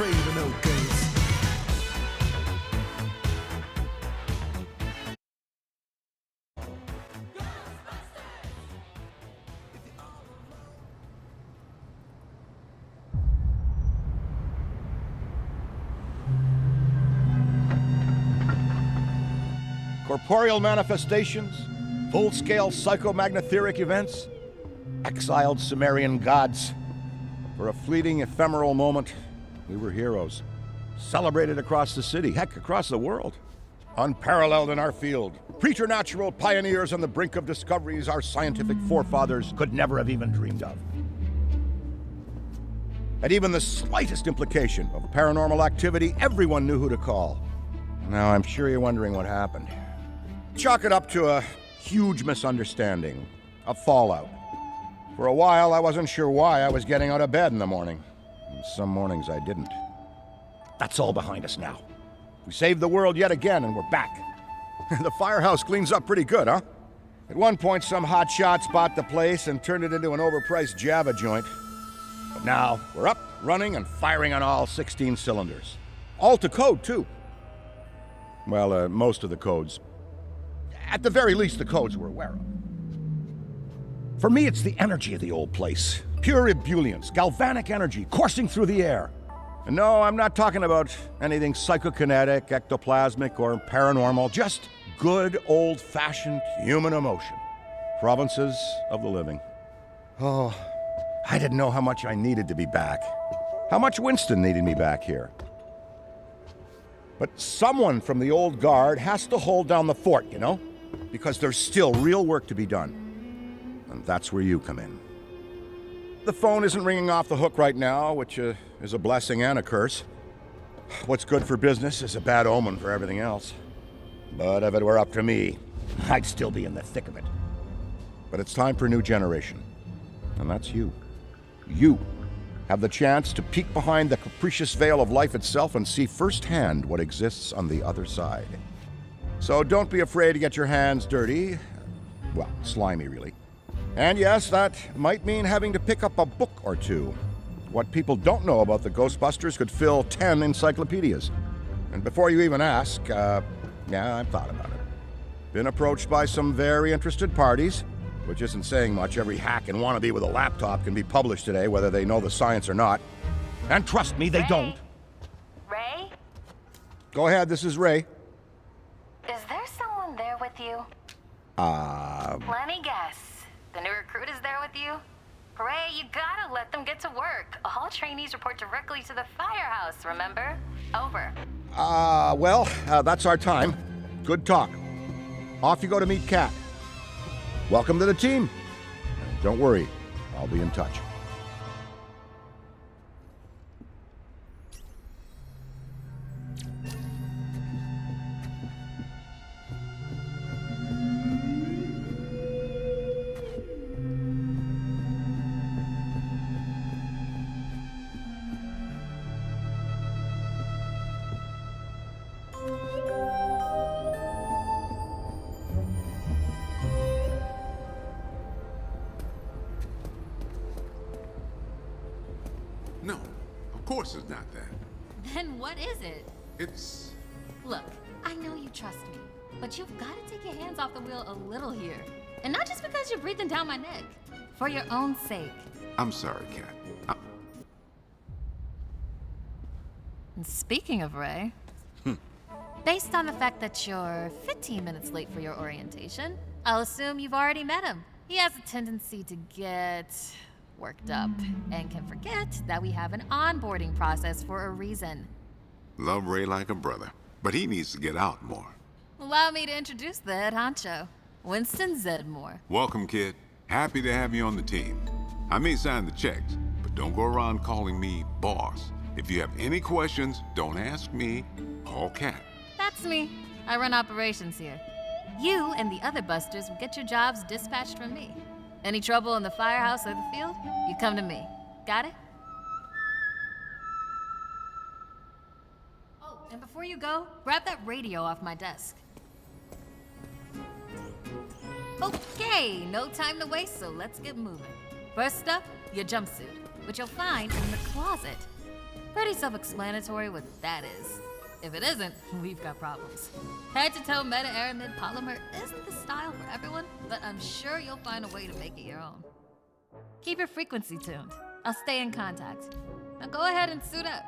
afraid of no ghosts. Corporeal manifestations, full-scale psychomagnetheric events, exiled Sumerian gods. For a fleeting, ephemeral moment, we were heroes. Celebrated across the city, heck, across the world. Unparalleled in our field. Preternatural pioneers on the brink of discoveries our scientific forefathers could never have even dreamed of. At even the slightest implication of paranormal activity, everyone knew who to call. Now, I'm sure you're wondering what happened. Chalk it up to a huge misunderstanding, a fallout. For a while, I wasn't sure why I was getting out of bed in the morning. And some mornings I didn't. That's all behind us now. We saved the world yet again, and we're back. The firehouse cleans up pretty good, huh? At one point, some hotshots bought the place and turned it into an overpriced Java joint. But now, we're up, running, and firing on all 16 cylinders. All to code, too. Well, most of the codes. At the very least, the codes we're aware of. For me, it's the energy of the old place. Pure ebullience, galvanic energy coursing through the air. And no, I'm not talking about anything psychokinetic, ectoplasmic, or paranormal. Just good, old-fashioned human emotion. Provinces of the living. Oh, I didn't know how much I needed to be back. How much Winston needed me back here. But someone from the old guard has to hold down the fort, you know? Because there's still real work to be done. And that's where you come in. The phone isn't ringing off the hook right now, which is a blessing and a curse. What's good for business is a bad omen for everything else. But if it were up to me, I'd still be in the thick of it. But it's time for a new generation. And that's you. You have the chance to peek behind the capricious veil of life itself and see firsthand what exists on the other side. So don't be afraid to get your hands dirty. Well, slimy, really. And yes, that might mean having to pick up a book or two. What people don't know about the Ghostbusters could fill 10 encyclopedias. And before you even ask, yeah, I've thought about it. Been approached by some very interested parties, which isn't saying much. Every hack and wannabe with a laptop can be published today, whether they know the science or not. And trust me, they don't. Ray? Go ahead, this is Ray. Is there someone there with you? Let me guess. The new recruit is there with you? Ray, you gotta let them get to work. All trainees report directly to the firehouse, remember? Over. Well, that's our time. Good talk. Off you go to meet Kat. Welcome to the team. Don't worry, I'll be in touch. No, of course it's not that. Then what is it? It's... Look, I know you trust me, but you've got to take your hands off the wheel a little here. And not just because you're breathing down my neck. For your own sake. I'm sorry, Kat. And speaking of Ray, based on the fact that you're 15 minutes late for your orientation, I'll assume you've already met him. He has a tendency to get worked up and can forget that we have an onboarding process for a reason. Love Ray like a brother, but he needs to get out more. Allow me to introduce the head honcho, Winston Zedmore. Welcome, kid. Happy to have you on the team. I may sign the checks, but don't go around calling me boss. If you have any questions, don't ask me, call Kat. That's me. I run operations here. You and the other busters will get your jobs dispatched from me. Any trouble in the firehouse or the field, you come to me. Got it? Oh, and before you go, grab that radio off my desk. Okay, no time to waste, so let's get moving. First up, your jumpsuit, which you'll find in the closet. Pretty self-explanatory what that is. If it isn't, we've got problems. Head-to-toe meta-aramid polymer isn't the style for everyone, but I'm sure you'll find a way to make it your own. Keep your frequency tuned. I'll stay in contact. Now go ahead and suit up.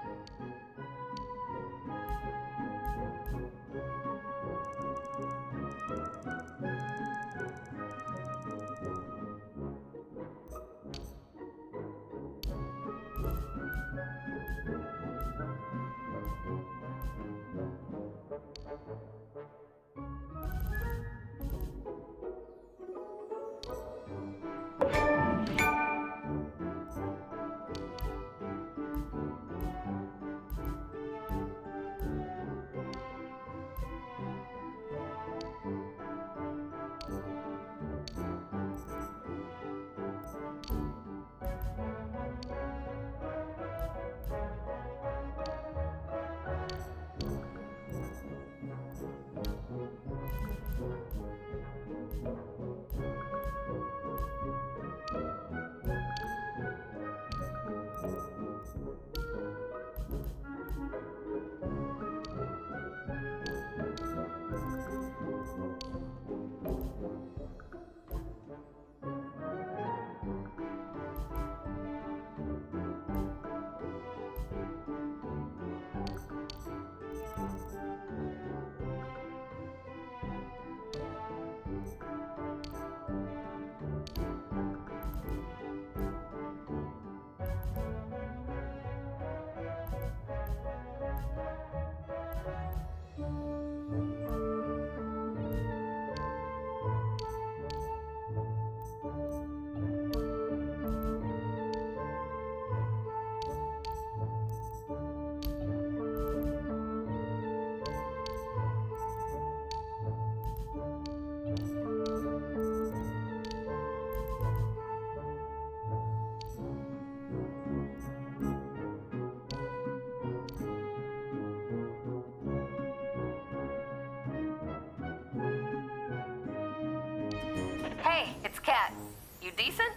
Hey, it's Kat. You decent?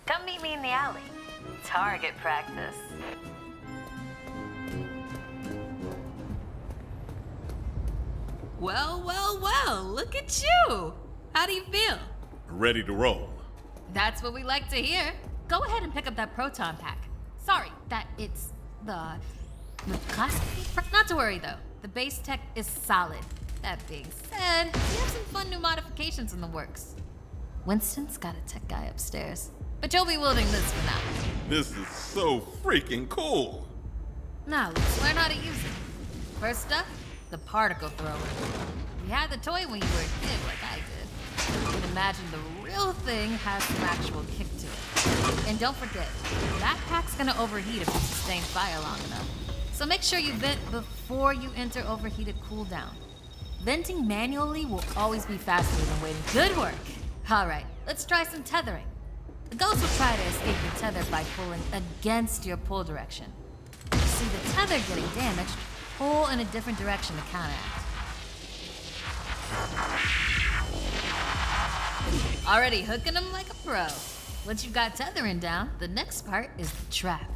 Come meet me in the alley. Target practice. Well, look at you! How do you feel? Ready to roll. That's what we like to hear. Go ahead and pick up that proton pack. Sorry, that it's the Casque? Not to worry though, the base tech is solid. That being said, we have some fun new modifications in the works. Winston's got a tech guy upstairs, but you'll be wielding this for now. This is so freaking cool. Now, let's learn how to use it. First up, the particle thrower. You had the toy when you were a kid, like I did. You can imagine the real thing has some actual kick to it. And don't forget, that pack's gonna overheat if you sustain fire long enough. So make sure you vent before you enter overheated cooldown. Venting manually will always be faster than waiting. Good work! Alright, let's try some tethering. The ghost will try to escape your tether by pulling against your pull direction. If you see the tether getting damaged, pull in a different direction to counteract. Already hooking them like a pro. Once you've got tethering down, the next part is the trap.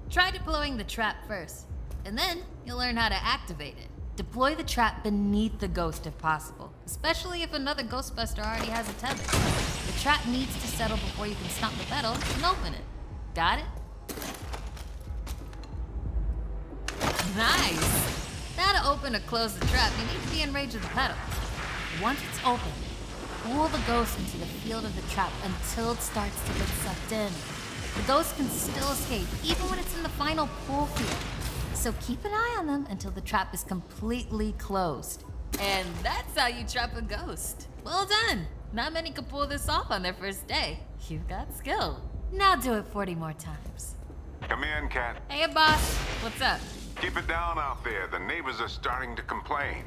Try deploying the trap first, and then you'll learn how to activate it. Deploy the trap beneath the ghost if possible, especially if another Ghostbuster already has a tether. The trap needs to settle before you can stomp the pedal and open it. Got it? Nice! Now to open or close the trap, you need to be in range of the pedal. Once it's open, pull the ghost into the field of the trap until it starts to get sucked in. The ghost can still escape, even when it's in the final pull field. So keep an eye on them until the trap is completely closed. And that's how you trap a ghost. Well done! Not many can pull this off on their first day. You've got skill. Now do it 40 more times. Come in, Kat. Hey, boss. What's up? Keep it down out there. The neighbors are starting to complain.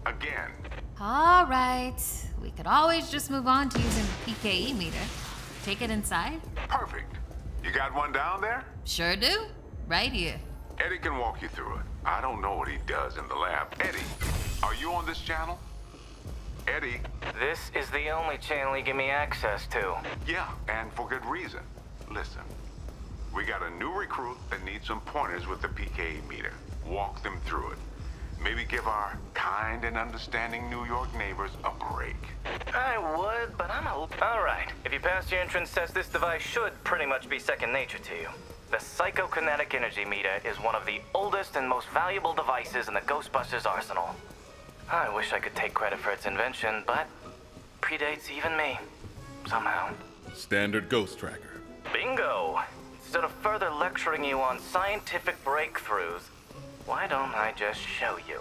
Again. All right. We could always just move on to using the PKE meter. Take it inside? Perfect. You got one down there? Sure do. Right here. Eddie can walk you through it. I don't know what he does in the lab. Eddie, are you on this channel? Eddie? This is the only channel you give me access to. Yeah, and for good reason. Listen, We got a new recruit that needs some pointers with the PKE meter. Walk them through it. Maybe give our kind and understanding New York neighbors a break. I would, but I'm all right. If you pass your entrance test, this device should pretty much be second nature to you. The psychokinetic energy meter is one of the oldest and most valuable devices in the Ghostbusters arsenal. I wish I could take credit for its invention, but predates even me. Somehow. Standard ghost tracker. Bingo! Instead of further lecturing you on scientific breakthroughs, why don't I just show you?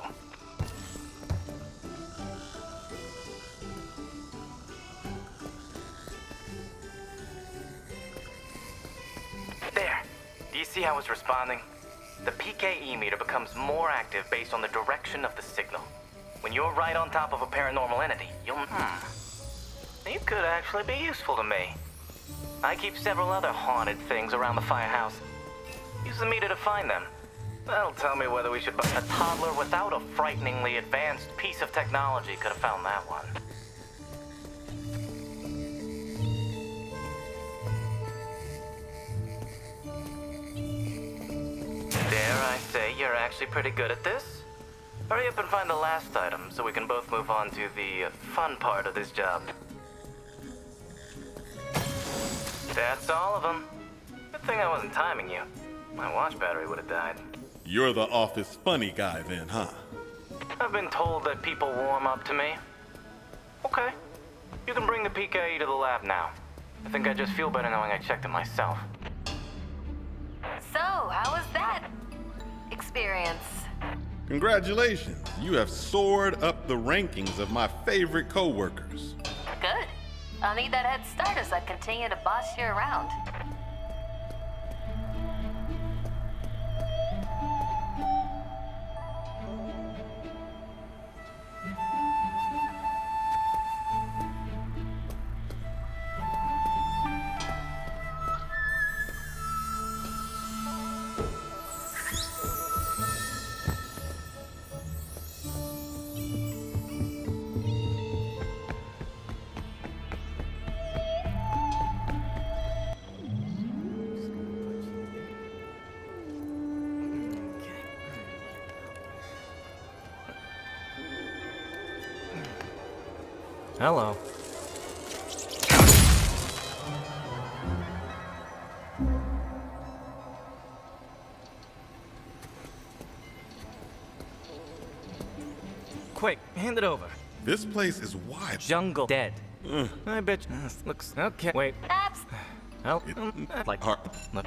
There. Do you see how it's responding? The PKE meter becomes more active based on the direction of the signal. When you're right on top of a paranormal entity, you'll... You could actually be useful to me. I keep several other haunted things around the firehouse. Use the meter to find them. That'll tell me whether we should buy a toddler without a frighteningly advanced piece of technology could have found that one. Dare I say you're actually pretty good at this? Hurry up and find the last item so we can both move on to the fun part of this job. That's all of them. Good thing I wasn't timing you. My watch battery would have died. You're the office funny guy then, huh? I've been told that people warm up to me. Okay. You can bring the PKE to the lab now. I think I just feel better knowing I checked it myself. So, how was that experience? Congratulations. You have soared up the rankings of my favorite coworkers. Good. I'll need that head start as I continue to boss you around. Hello. Quick, hand it over. This place is wild. Jungle dead. I bet you. Looks okay. Wait. Abs. Oh, like Hard. look.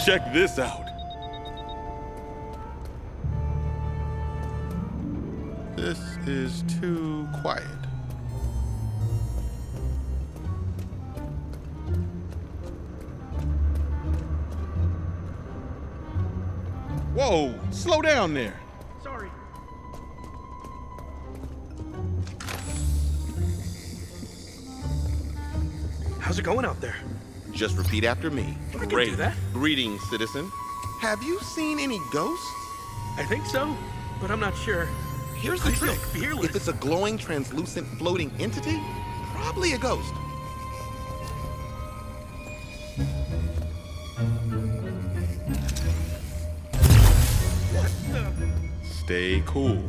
Check this out. This is too quiet. Whoa, slow down there. Sorry. How's it going out there? Just repeat after me. I can do that. Greetings, citizen. Have you seen any ghosts? I think so, but I'm not sure. Here's the I feel trick. fearless. If it's a glowing, translucent, floating entity, probably a ghost. Stay cool.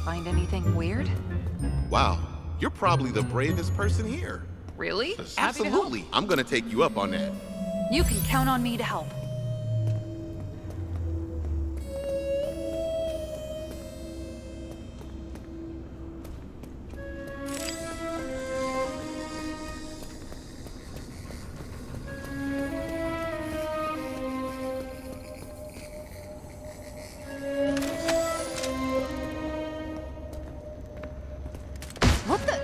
Find anything weird? Wow, you're probably the bravest person here. Really? Absolutely. I'm gonna take you up on that. You can count on me to help. What the?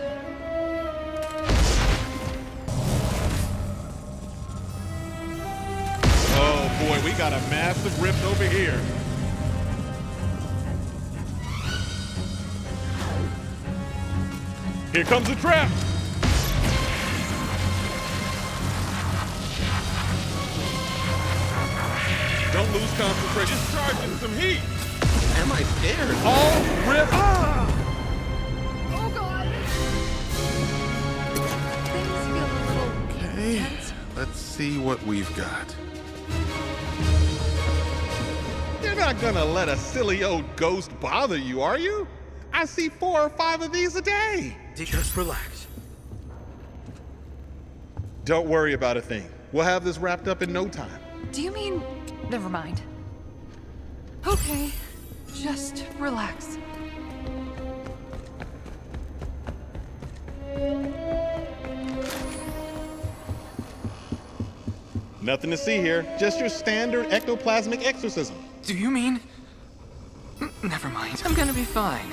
Oh boy, we got a massive rift over here. Here comes the trap. Don't lose concentration. Just charging some heat. Am I scared? All rift. Oh God! Things feel a little Okay, tense. let's see what we've got. You're not gonna let a silly old ghost bother you, are you? I see 4 or 5 of these a day. Just relax. Don't worry about a thing. We'll have this wrapped up in no time. Do you mean? Never mind. Okay, just relax. Nothing to see here, just your standard ectoplasmic exorcism. Do you mean? Never mind. I'm gonna be fine.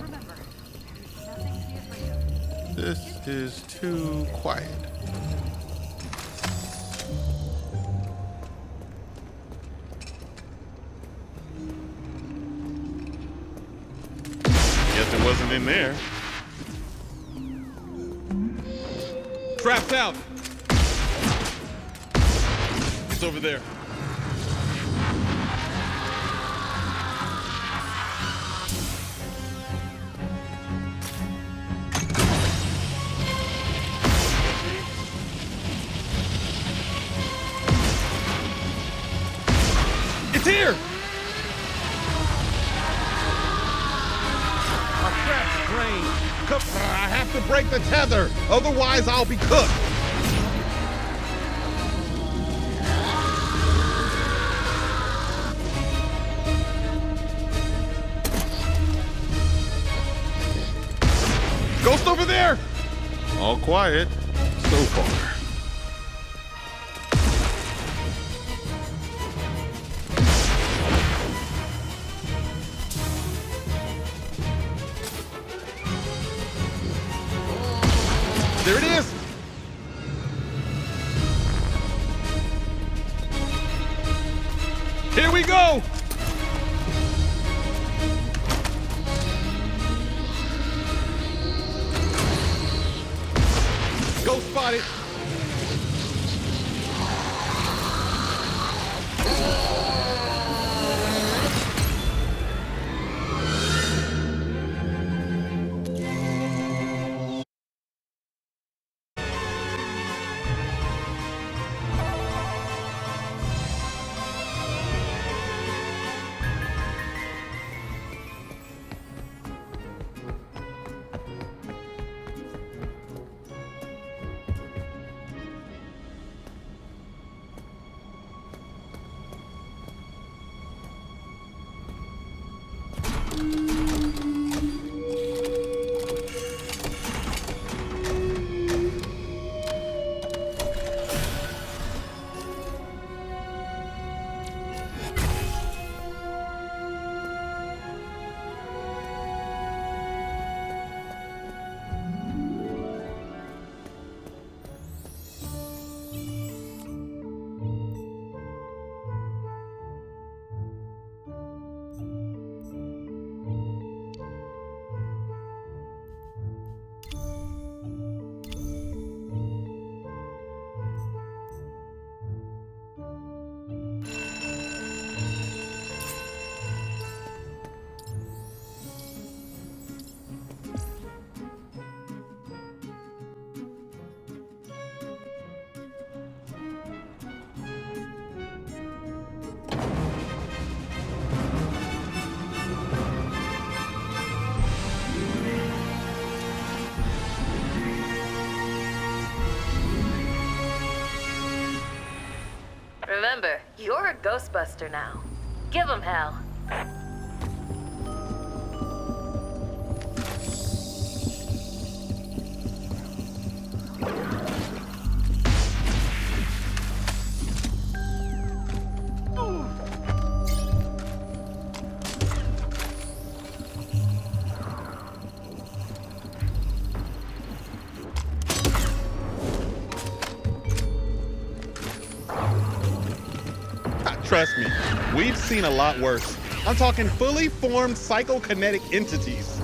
Remember, there's nothing to be afraid of. This is too quiet. Guess it wasn't in there. Trap's out. It's over there. It's here! Our trap's drained. I have to break the tether, otherwise I'll be cooked. Ghost over there! All quiet so far. There it is! Here we go! Go spot it! You're a Ghostbuster now. Give him hell. Trust me, we've seen a lot worse. I'm talking fully formed psychokinetic entities.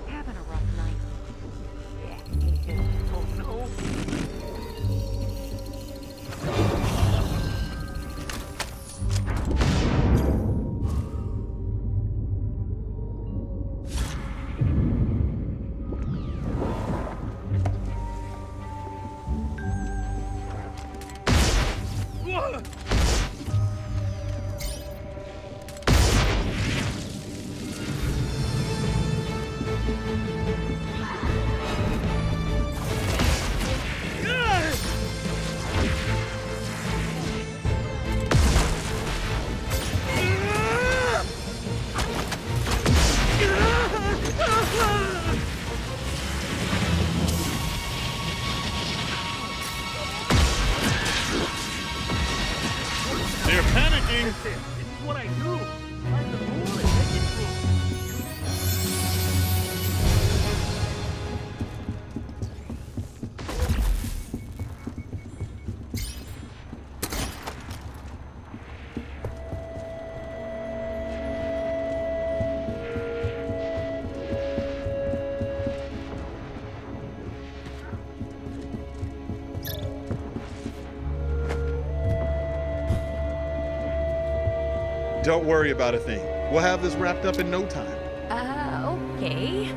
Having a rough night. Yeah, me too. Oh no. They're panicking. This is what I do. Find the hole and make it through. Don't worry about a thing. We'll have this wrapped up in no time. Okay.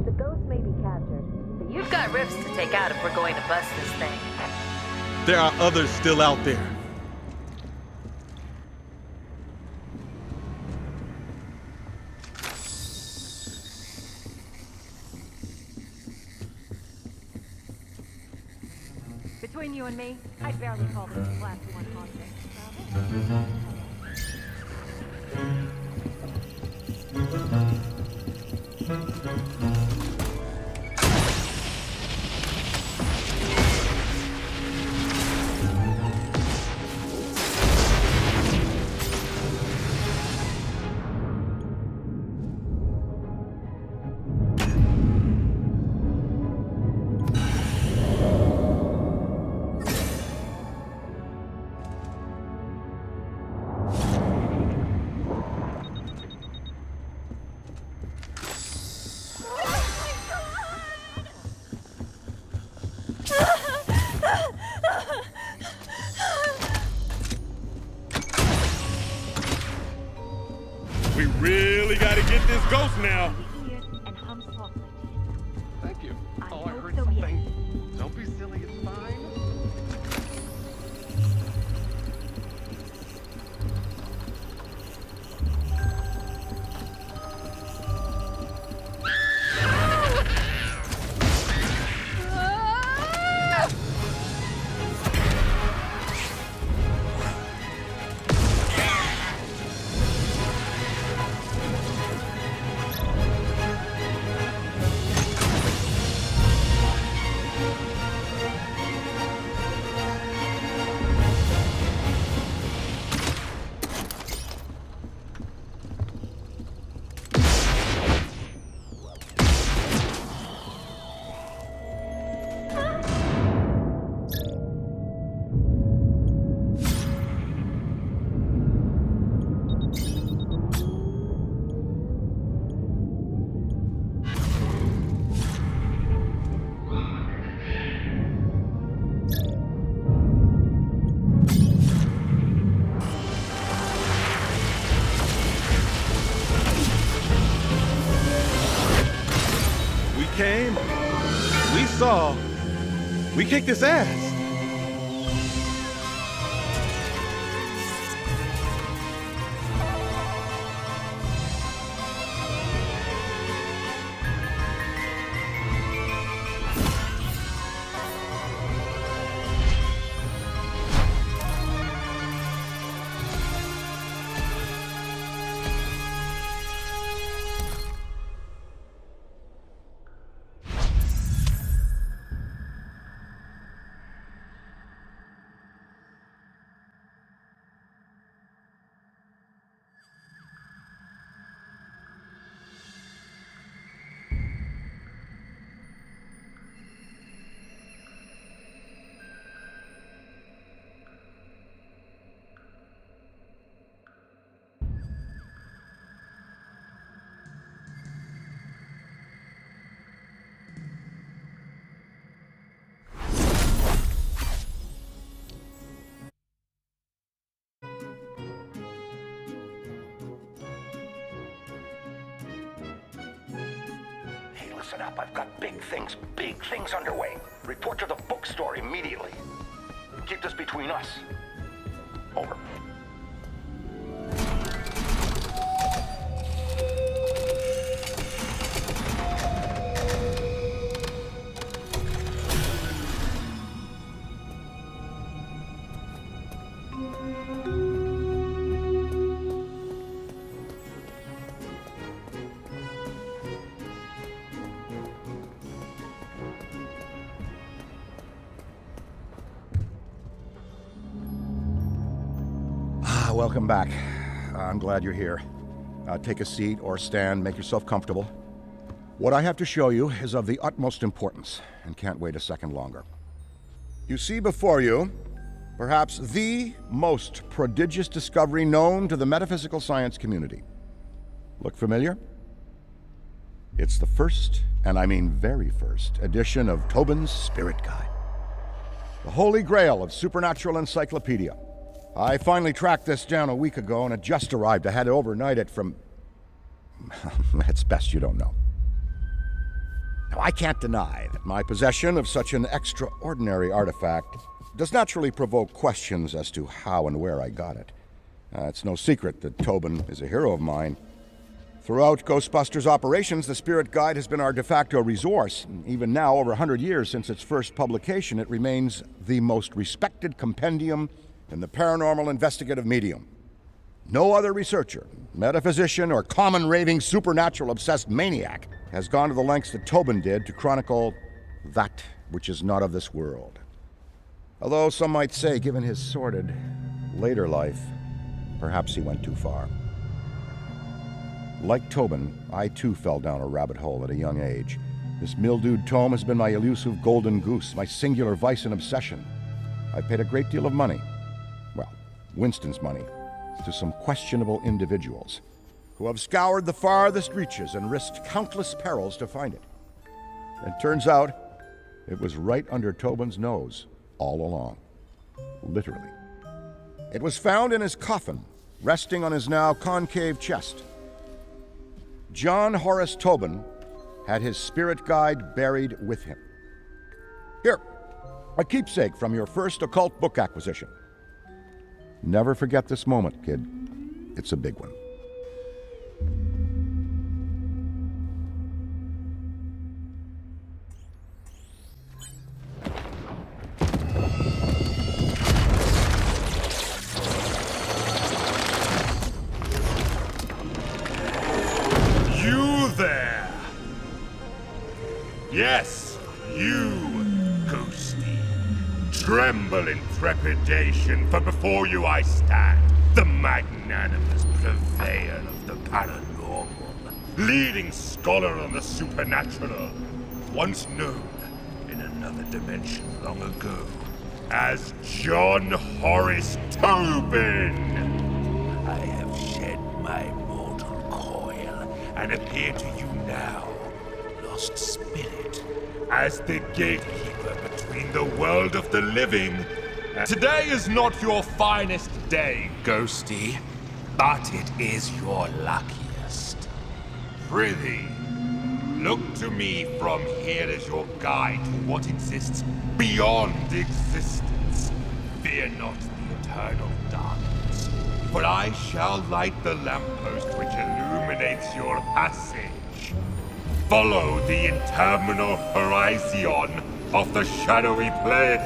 The ghost may be captured, but you've got rifts to take out if we're going to bust this thing. There are others still out there. Between you and me, I barely call this a class 1 haunting. We really gotta get this ghost now. And hum softly. Thank you. Oh, I hope heard so, something. Don't be silly, it's fine. came, we saw, we kicked his ass. Listen up, I've got big things underway. Report to the bookstore immediately. Keep this between us. Over. Welcome back. I'm glad you're here. Take a seat or stand, make yourself comfortable. What I have to show you is of the utmost importance and can't wait a second longer. You see before you, perhaps the most prodigious discovery known to the metaphysical science community. Look familiar? It's the first, and I mean very first, edition of Tobin's Spirit Guide. The holy grail of supernatural encyclopedia. I finally tracked this down a week ago and it just arrived. I had to overnight it from... It's best you don't know. Now, I can't deny that my possession of such an extraordinary artifact does naturally provoke questions as to how and where I got it. It's no secret that Tobin is a hero of mine. Throughout Ghostbusters operations, the Spirit Guide has been our de facto resource. Even now, over 100 years since its first publication, it remains the most respected compendium in the paranormal investigative medium. No other researcher, metaphysician, or common raving supernatural obsessed maniac has gone to the lengths that Tobin did to chronicle that which is not of this world. Although some might say, given his sordid later life, perhaps he went too far. Like Tobin, I too fell down a rabbit hole at a young age. This mildewed tome has been my elusive golden goose, my singular vice and obsession. I've paid a great deal of money, Winston's money, to some questionable individuals who have scoured the farthest reaches and risked countless perils to find it. And turns out, it was right under Tobin's nose all along. Literally. It was found in his coffin, resting on his now concave chest. John Horace Tobin had his Spirit Guide buried with him. Here, a keepsake from your first occult book acquisition. Never forget this moment, kid. It's a big one. You there! Yes, you, Ghosty. Tremble in trepidation, for before you I stand, the magnanimous purveyor of the paranormal, leading scholar on the supernatural, once known in another dimension long ago as John Horace Tobin. I have shed my mortal coil and appear to you now, lost spirit, as the gatekeeper between the world of the living. Today is not your finest day, Ghosty, but it is your luckiest. Prithee, Look to me from here as your guide to what exists beyond existence. Fear not the eternal darkness, for I shall light the lamppost which illuminates your passage. Follow the interminable horizon of the shadowy plane.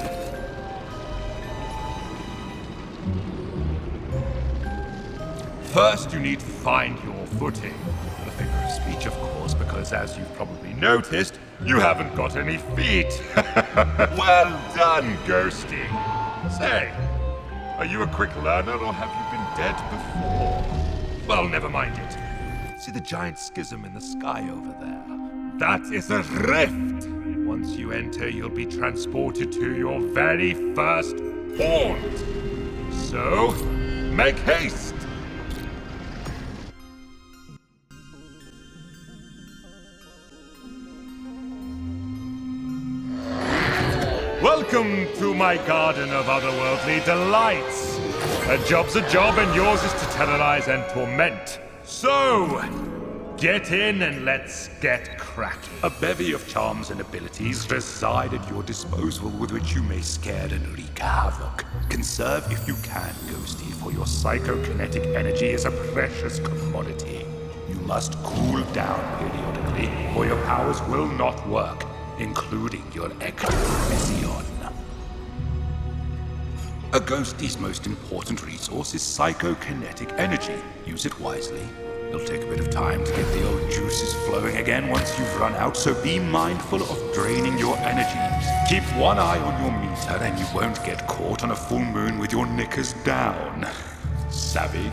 First, you need to find your footing. A figure of speech, of course, because as you've probably noticed, you haven't got any feet. Well done, Ghosty. Say, are you a quick learner or have you been dead before? Well, never mind it. See the giant schism in the sky over there? That is a rift. Once you enter, you'll be transported to your very first haunt. So, make haste. Welcome to my garden of otherworldly delights. A job's a job, and yours is to terrorize and torment. So, get in and let's get cracking. A bevy of charms and abilities reside at your disposal with which you may scare and wreak havoc. Conserve if you can, Ghosty, for your psychokinetic energy is a precious commodity. You must cool down periodically, or your powers will not work, including your ectovision. A Ghosty's most important resource is psychokinetic energy. Use it wisely. It'll take a bit of time to get the old juices flowing again once you've run out, so be mindful of draining your energy. Keep one eye on your meter and you won't get caught on a full moon with your knickers down. Savvy?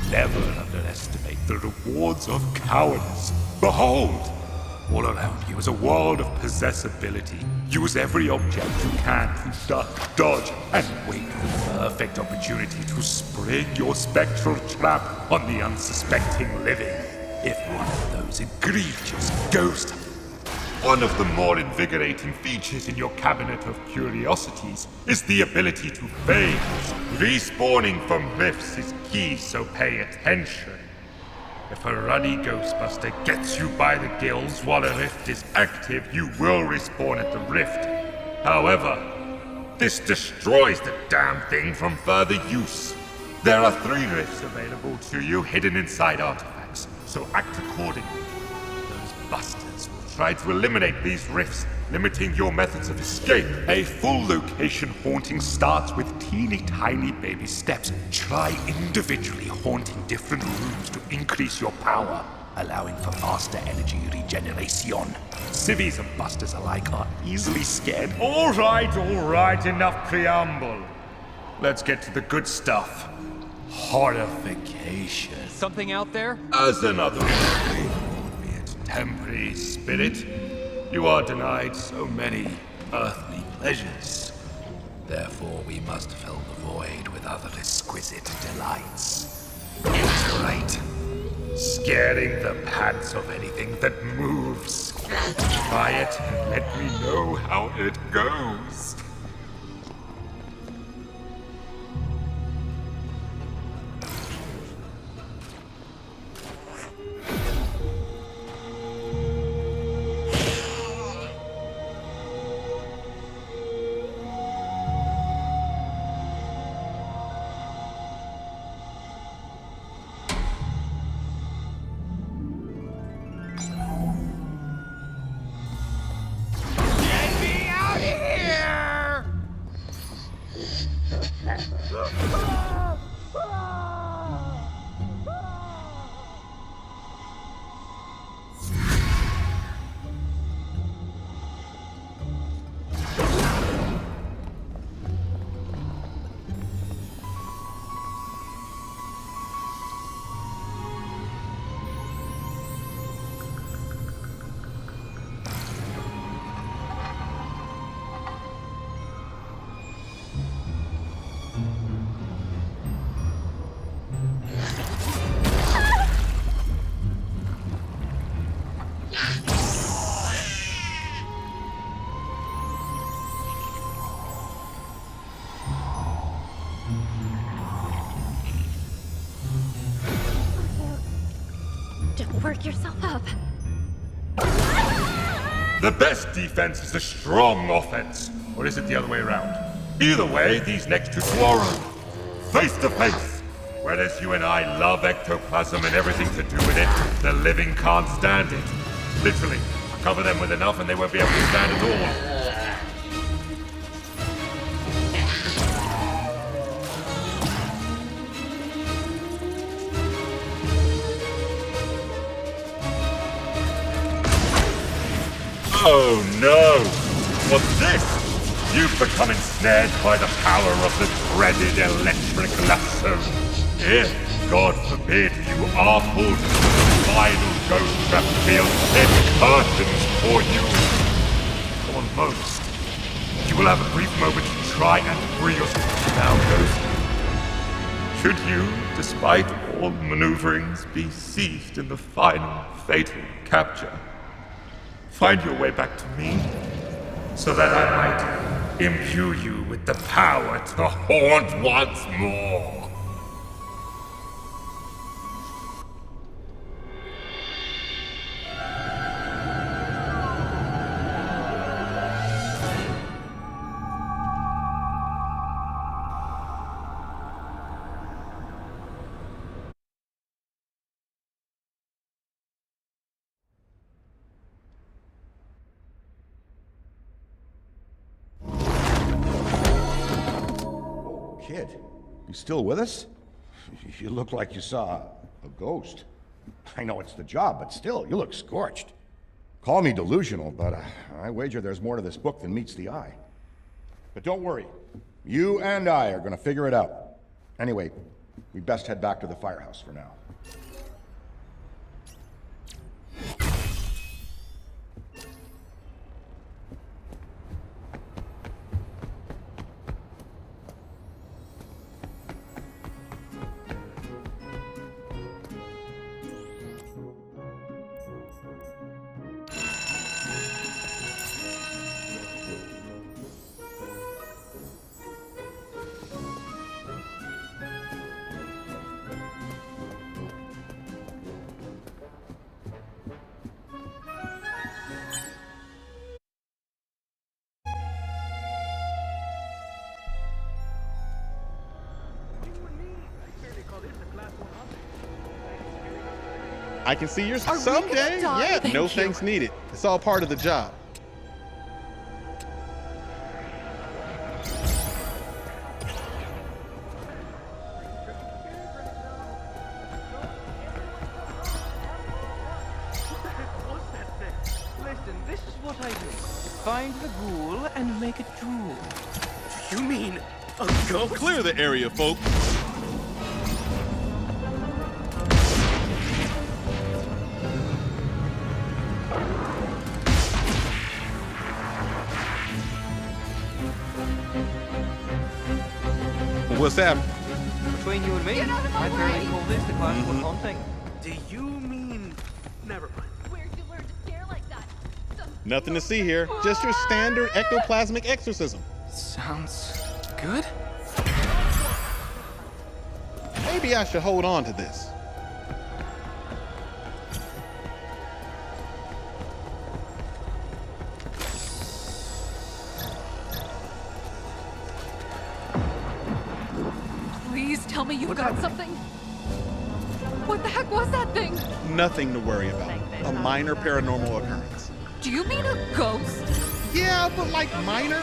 Never underestimate the rewards of cowardice. Behold! All around you is a world of possessibility. Use every object you can to duck, dodge, and wait for the perfect opportunity to spring your spectral trap on the unsuspecting living. If one of those egregious ghost... One of the more invigorating features in your cabinet of curiosities is the ability to fade. Respawning from rifts is key, so pay attention. If a ruddy Ghostbuster gets you by the gills while a rift is active, you will respawn at the rift. However, this destroys the damn thing from further use. There are 3 rifts available to you hidden inside artifacts, so act accordingly. Those busters will try to eliminate these rifts, limiting your methods of escape. A full location haunting starts with teeny tiny baby steps. Try individually haunting different rooms to increase your power, allowing for faster energy regeneration. Civvies and busters alike are easily scared. All right, enough preamble. Let's get to the good stuff. Horrification. Something out there? As another be it temporary spirit, you are denied so many earthly pleasures. Therefore, we must fill the void with other exquisite delights. It's right. Scaring the pants of anything that moves. Try it and let me know how it goes. Work yourself up. The best defense is a strong offense. Or is it the other way around? Either way, these next 2 quarrel. Face to face. Whereas you and I love ectoplasm and everything to do with it, the living can't stand it. Literally, cover them with enough and they won't be able to stand at all. Oh no! What's this? You've become ensnared by the power of the dreaded electric lasso. If, God forbid, you are pulled into the final ghost trap field, it curtains for you. Almost. You will have a brief moment to try and free yourself now, Ghost. Should you, despite all maneuverings, be seized in the final fatal capture, find your way back to me, so that I might imbue you with the power to haunt once more. kid. You still with us? You look like you saw a ghost. I know it's the job, but still, you look scorched. Call me delusional, but I wager there's more to this book than meets the eye. But don't worry. You and I are gonna figure it out. Anyway, we best head back to the firehouse for now. I can see yours someday. Yeah, no thanks needed. It's all part of the job. Listen, this is what I do. Find the ghoul and make it drool. You mean a ghost? Clear the area, folks. What's happening? Between you and me, I'd barely call this the class 1 haunting. Do you mean... Never mind. Where'd you learn to scare like that? Nothing to see here. Just your standard ectoplasmic exorcism. Sounds good? Maybe I should hold on to this. Please tell me you've got something. What the heck was that thing? Nothing to worry about. A minor paranormal occurrence. Do you mean a ghost? Yeah, but like minor?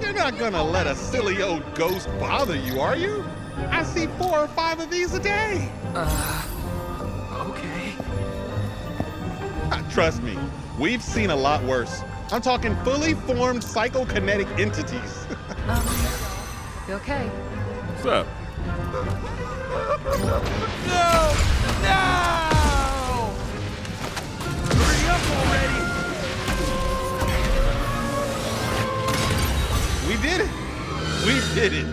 You're not gonna let a silly old ghost bother you, are you? I see 4 or 5 of these a day. Okay. Trust me, we've seen a lot worse. I'm talking fully formed psychokinetic entities. You okay? What's up? No! No! Hurry up already! We did it! We did it!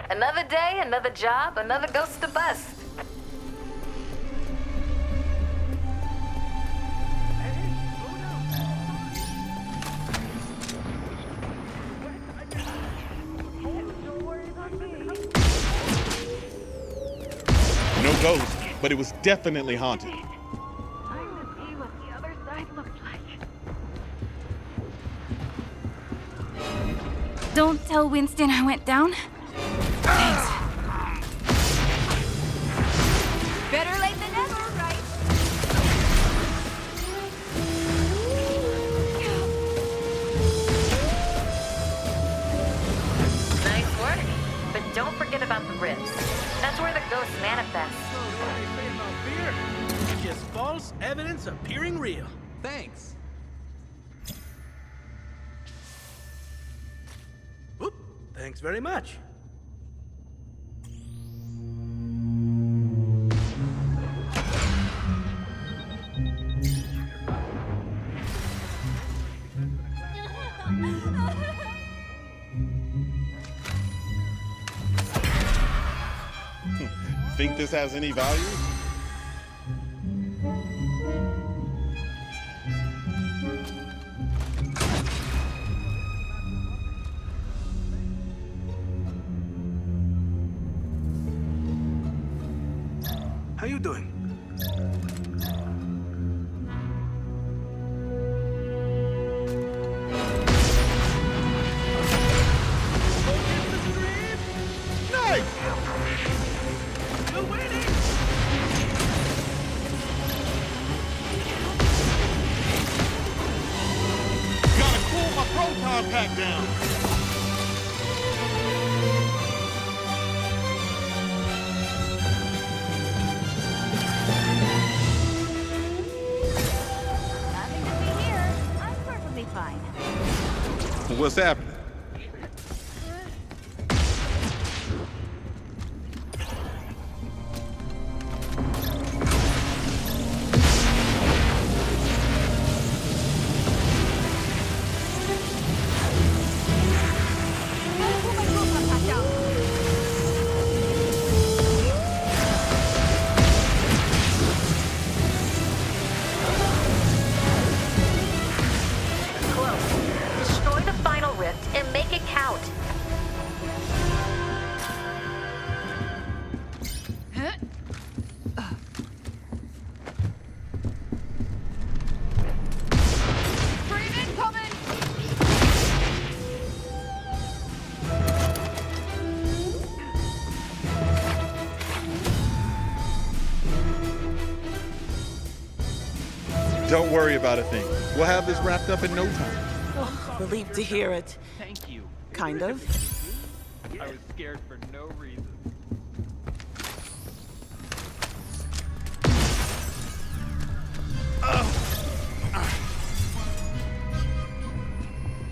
Another day, another job, another ghost to bust. No ghost. but it was definitely haunted. Time to see what the other side looked like. Don't tell Winston I went down. Thanks. Better late than never, right? Nice work. But don't forget about the rifts. That's where the ghosts manifest. So what they say about fear? It's just false evidence appearing real. Thanks. Oop, thanks very much. Think this has any value? How you doing? Nice! You're winning! Gotta cool my proton pack down. Nothing to see here. I'm perfectly fine. What's happening? Gotta pull my proton pack down. Close. Destroy the final rift and make it count. Stream incoming! Don't worry about a thing. We'll have this wrapped up in no time. Relieved to hear it. Thank you. Kind of. I was scared for no reason.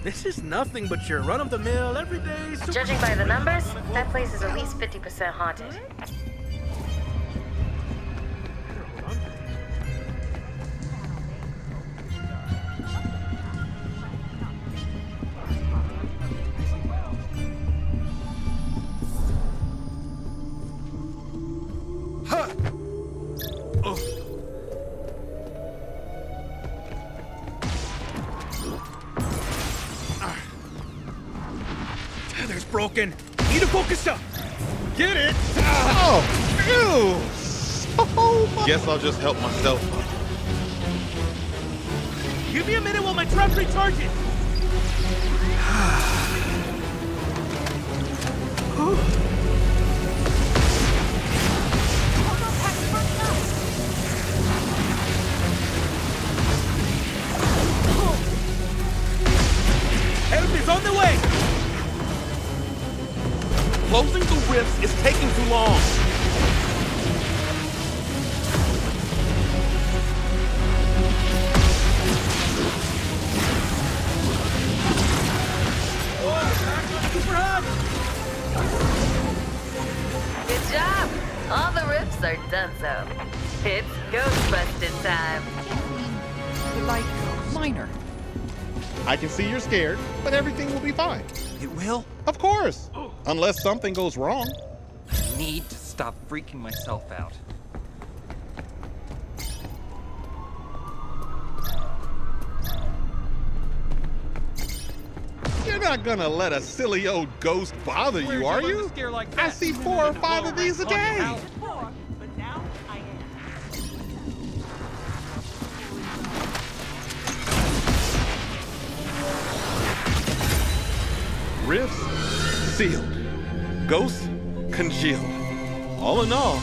This is nothing but your run-of-the-mill, everyday super... Judging by the numbers, that place is at least 50% haunted. Tether's broken. Need to focus up. Get it? Oh, ew. Guess I'll just help myself. Give me a minute while my truck recharges. Help is on the way. Closing the rifts is taking too long. Super hot. Good job! All the rifts are done so. It's Ghostbusters time. Like, minor. I can see you're scared, but everything will be fine. It will? Of course. Unless something goes wrong. I need to stop freaking myself out. You're not gonna let a silly old ghost bother you, are you? I see 4 or 5 of these a day. But now I am. Rifts sealed. Ghosts congealed. All in all,